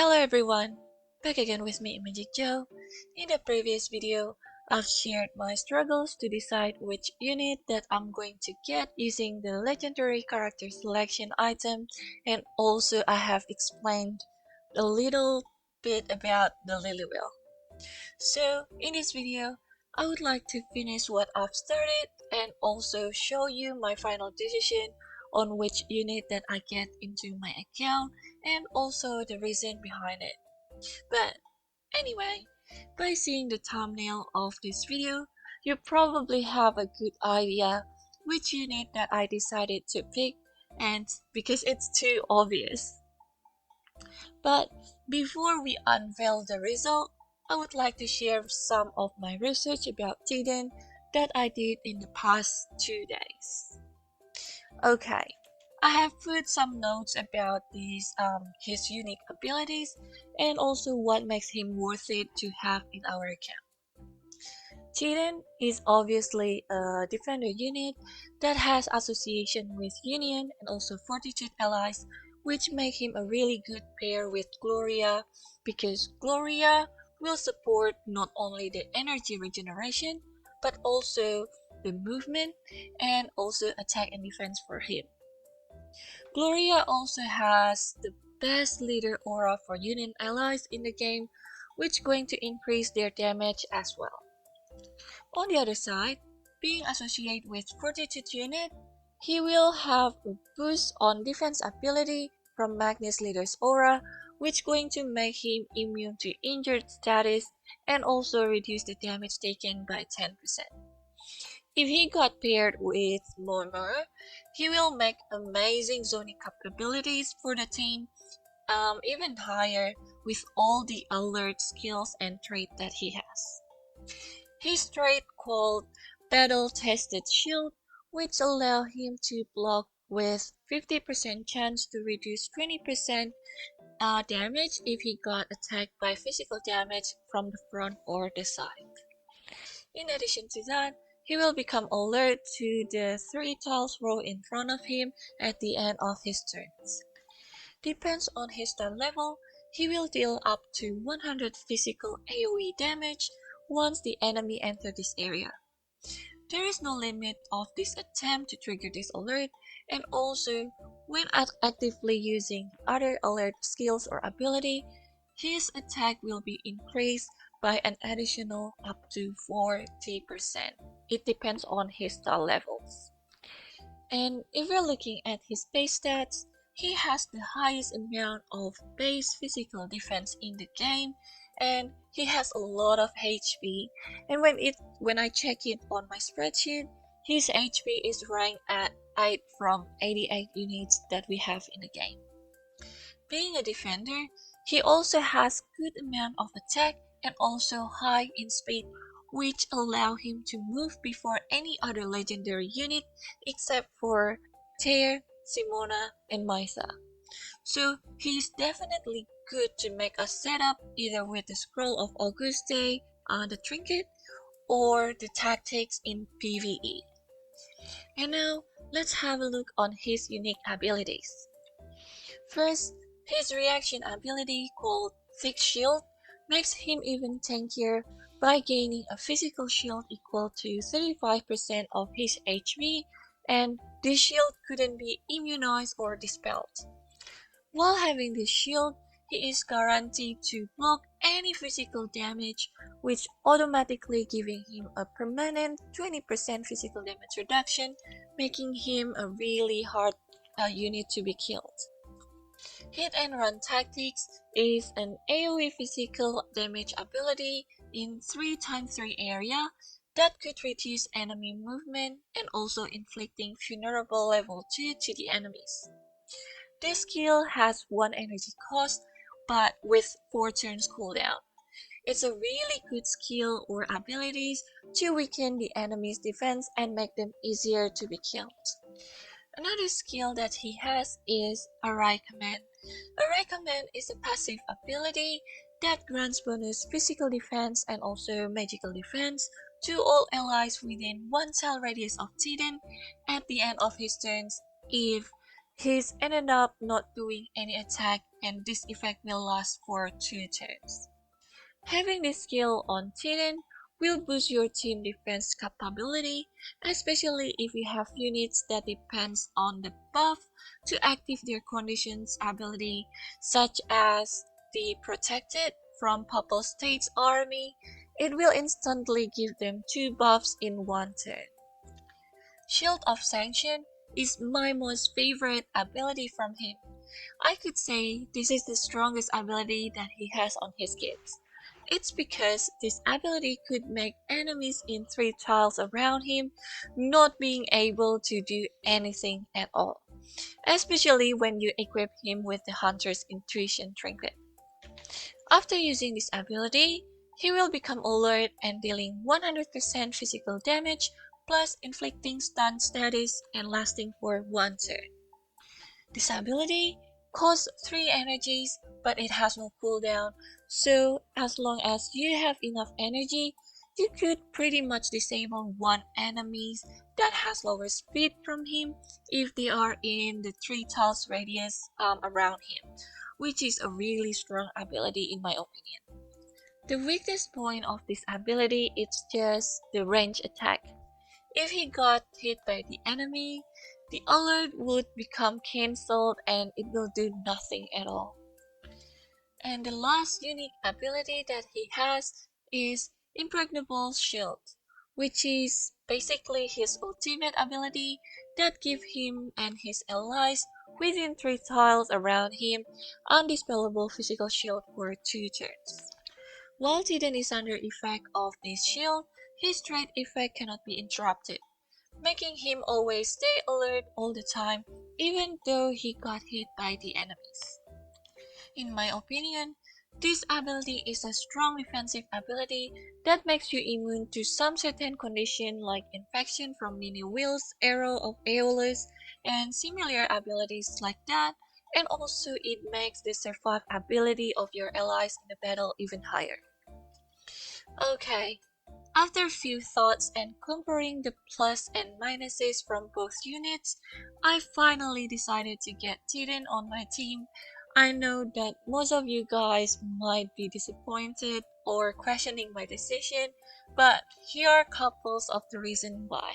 Hello everyone, back again with me Magic Joe. In the previous video, I've shared my struggles to decide which unit that I'm going to get using the legendary character selection item, and also I have explained a little bit about the Lily Wheel. So in this video, I would like to finish what I've started and also show you my final decision on which unit that I get into my account and also the reason behind it. But anyway, by seeing the thumbnail of this video, you probably have a good idea which unit that I decided to pick, and because it's too obvious. But before we unveil the result, I would like to share some of my research about TEADON that I did in the past 2 days. Okay, I have put some notes about his unique abilities and also what makes him worth it to have in our account. TEADON is obviously a defender unit that has association with Union and also Fortitude allies, which make him a really good pair with Gloria, because Gloria will support not only the energy regeneration but also the movement and also attack and defense for him. Gloria also has the best leader aura for Union allies in the game, which going to increase their damage as well. On the other side, being associated with Fortitude unit, he will have a boost on defense ability from Magnus Leader's aura, which going to make him immune to injured status and also reduce the damage taken by 10%. If he got paired with Momo, he will make amazing zoning capabilities for the team, even higher with all the alert skills and traits that he has. His trait called Battle Tested Shield, which allow him to block with 50% chance to reduce 20% damage if he got attacked by physical damage from the front or the side. In addition to that, he will become alert to the 3 tiles row in front of him at the end of his turns. Depends on his turn level, he will deal up to 100 physical AoE damage once the enemy enters this area. There is no limit of this attempt to trigger this alert, and also when actively using other alert skills or ability, his attack will be increased by an additional up to 40%. It depends on his star levels. And if we're looking at his base stats, he has the highest amount of base physical defense in the game, and he has a lot of HP. And when I check it on my spreadsheet, his HP is ranked at 8 from 88 units that we have in the game. Being a defender, he also has good amount of attack and also high in speed, which allow him to move before any other legendary unit except for Tear, Simona, and Mytha. So he's definitely good to make a setup either with the Scroll of Auguste, the Trinket, or the tactics in PvE. And now, let's have a look on his unique abilities. First, his reaction ability called Thick Shield makes him even tankier by gaining a physical shield equal to 35% of his HP, and this shield couldn't be immunized or dispelled. While having this shield, he is guaranteed to block any physical damage, which automatically giving him a permanent 20% physical damage reduction, making him a really hard unit to be killed. Hit and Run Tactics is an AoE physical damage ability in 3x3 area that could reduce enemy movement and also inflicting vulnerable level 2 to the enemies. This skill has 1 energy cost but with 4 turns cooldown. It's a really good skill or abilities to weaken the enemy's defense and make them easier to be killed. Another skill that he has is Array Command. Array Command is a passive ability that grants bonus physical defense and also magical defense to all allies within 1 tile radius of TEADON at the end of his turns if He's ended up not doing any attack, and this effect will last for 2 turns. Having this skill on TEADON will boost your team defense capability, especially if you have units that depends on the buff to active their conditions ability, such as the Protected from Purple State's army. It will instantly give them 2 buffs in 1 turn. Shield of Sanction is my most favorite ability from him. I could say this is the strongest ability that he has on his kits. It's because this ability could make enemies in 3 tiles around him not being able to do anything at all, especially when you equip him with the Hunter's Intuition Trinket. After using this ability, he will become alert and dealing 100% physical damage plus inflicting stun status and lasting for 1 turn. This ability costs 3 energies, but it has no cooldown, so as long as you have enough energy, you could pretty much disable one enemy that has lower speed from him if they are in the 3 tiles radius around him, which is a really strong ability in my opinion. The weakest point of this ability is just the range attack. If he got hit by the enemy, the alert would become cancelled and it will do nothing at all. And the last unique ability that he has is Impregnable Shield, which is basically his ultimate ability that gives him and his allies within 3 tiles around him undispellable physical shield for 2 turns. While Tidon is under effect of this shield, his trade effect cannot be interrupted, making him always stay alert all the time, even though he got hit by the enemies. In my opinion, this ability is a strong defensive ability that makes you immune to some certain condition like infection from Mini Wheel's Arrow of Aeolus and similar abilities like that, and also it makes the survive ability of your allies in the battle even higher. Okay, after a few thoughts and comparing the plus and minuses from both units, I finally decided to get Tidon on my team. I know that most of you guys might be disappointed or questioning my decision, but here are couples of the reason why.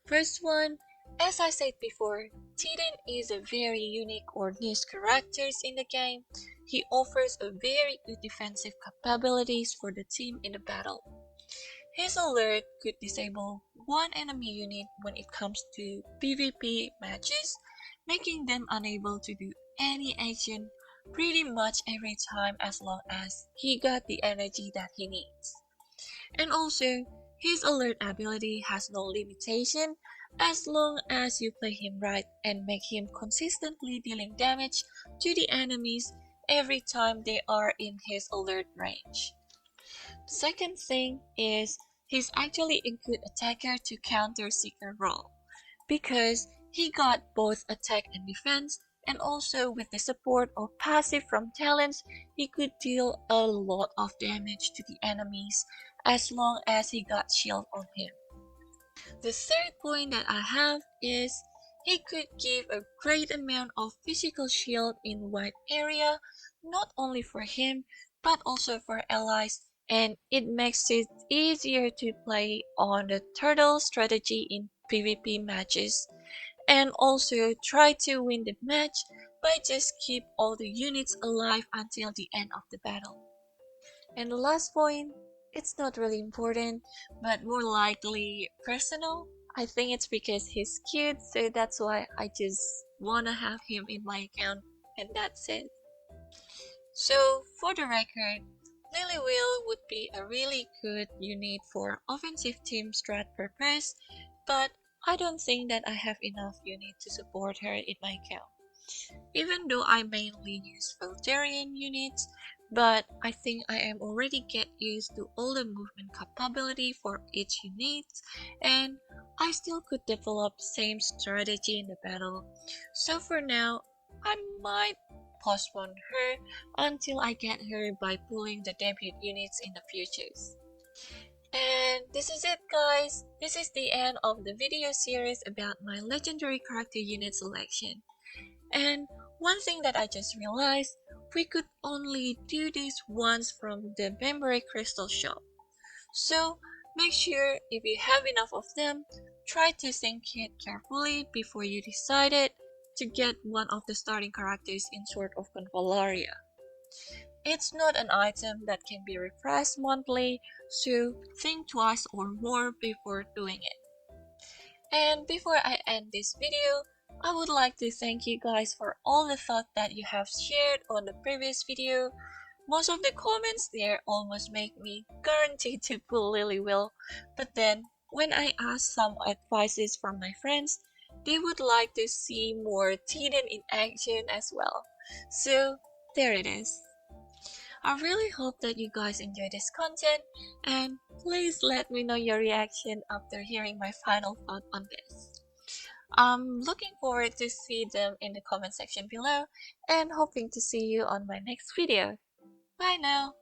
First one, as I said before, Tidon is a very unique or niche character in the game. He offers a very good defensive capabilities for the team in the battle. His alert could disable one enemy unit when it comes to PvP matches, making them unable to do any action pretty much every time as long as he got the energy that he needs. And also, his alert ability has no limitation as long as you play him right and make him consistently dealing damage to the enemies every time they are in his alert range. Second thing is he's actually a good attacker to counter Seeker role because he got both attack and defense, and also with the support of passive from talents he could deal a lot of damage to the enemies as long as he got shield on him. The third point that I have is he could give a great amount of physical shield in wide area, not only for him but also for allies, and it makes it easier to play on the turtle strategy in PvP matches, and also try to win the match by just keep all the units alive until the end of the battle. And the last point, it's not really important, but more likely personal. I think it's because he's cute, so that's why I just wanna have him in my account, and that's it. So, for the record, Lily Will would be a really good unit for offensive team strat purpose, but I don't think that I have enough unit to support her in my account. Even though I mainly use Voltarian units, but I think I am already get used to all the movement capability for each unit, and I still could develop same strategy in the battle. So for now, I might postpone her until I get her by pulling the debut units in the futures. And this is it, guys. This is the end of the video series about my legendary character unit selection. And one thing that I just realized, we could only do this once from the memory crystal shop. So make sure if you have enough of them, try to think it carefully before you decided to get one of the starting characters in Sword of Convallaria. It's not an item that can be refreshed monthly, so think twice or more before doing it. And before I end this video, I would like to thank you guys for all the thought that you have shared on the previous video. Most of the comments there almost make me guaranteed to pull Lily Will, but then when I asked some advices from my friends, they would like to see more TEADON in action as well. So there it is. I really hope that you guys enjoy this content, and please let me know your reaction after hearing my final thought on this. I'm looking forward to see them in the comment section below and hoping to see you on my next video. Bye now!